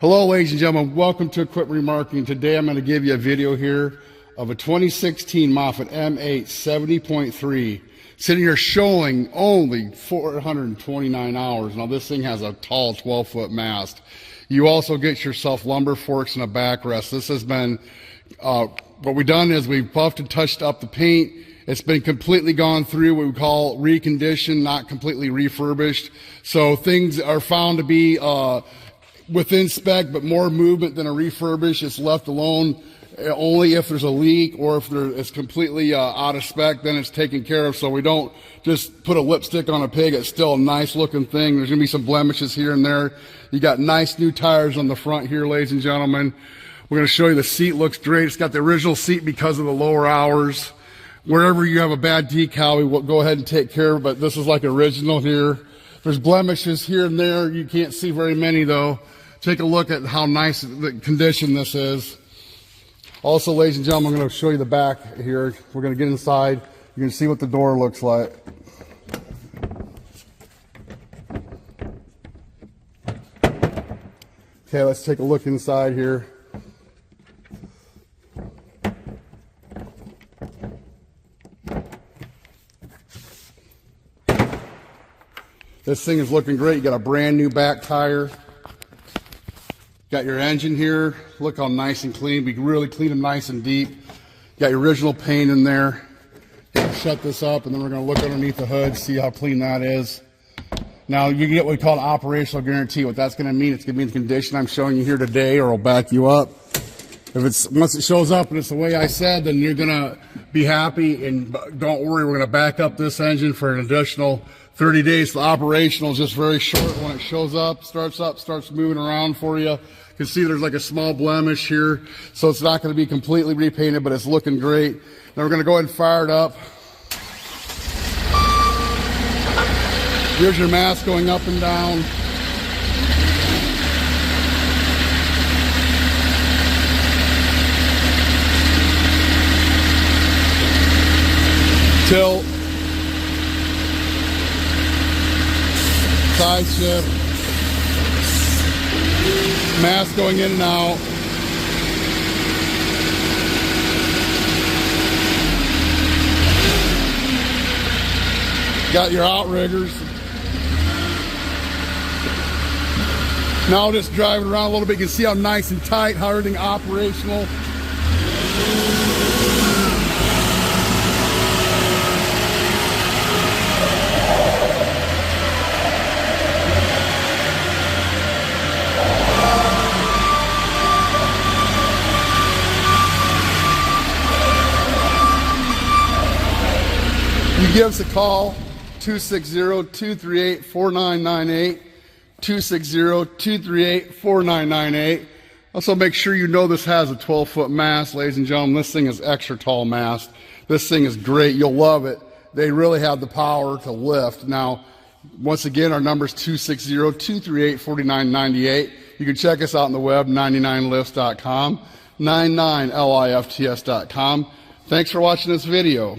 Hello ladies and gentlemen, welcome to Equipment Remarketing. Today I'm going to give you a video here of a 2016 MOFFETT M8 70.3 sitting here showing only 429 hours. Now this thing has a tall 12-foot mast. You also get yourself lumber forks and a backrest. This has been, what we've done is we've buffed and touched up the paint. It's been completely gone through what we call reconditioned, not completely refurbished. So things are found to be within spec, but more movement than a refurbish. It's left alone only if there's a leak or if it's completely out of spec, then it's taken care of. So we don't just put a lipstick on a pig. It's still a nice looking thing. There's gonna be some blemishes here and there. You got nice new tires on the front here, ladies and gentlemen. We're gonna show you the seat looks great. It's got the original seat because of the lower hours. Wherever you have a bad decal, we will go ahead and take care of it, but this is like original here. There's blemishes here and there. You can't see very many though. Take a look at how nice the condition this is. Also, ladies and gentlemen, I'm going to show you the back here. We're going to get inside. You can see what the door looks like. Okay, let's take a look inside here. This thing is looking great. You got a brand new back tire. Got your engine here. Look how nice and clean. We can really clean them nice and deep. Got your original paint in there. Shut this up, and then we're going to look underneath the hood, see how clean that is. Now you get what we call an operational guarantee. What that's going to mean, it's going to be in the condition I'm showing you here today, or I'll back you up. If it's once it shows up and it's the way I said, then you're going to be happy. And don't worry, we're going to back up this engine for an additional 30 days. The operational is just very short. When it shows up, starts moving around for you. You can see there's like a small blemish here, so it's not going to be completely repainted, but it's looking great. Now we're going to go ahead and fire it up. Here's your mast going up and down. Tilt. Side shift. Mast going in and out. Got your outriggers. Now just driving around a little bit, you can see how nice and tight, how everything operational. You give us a call, 260-238-4998, 260-238-4998. Also make sure you know this has a 12-foot mast, ladies and gentlemen. This thing is extra tall mast. This thing is great. You'll love it. They really have the power to lift. Now, once again, our number is 260-238-4998. You can check us out on the web, 99lifts.com, 99lifts.com. Thanks for watching this video.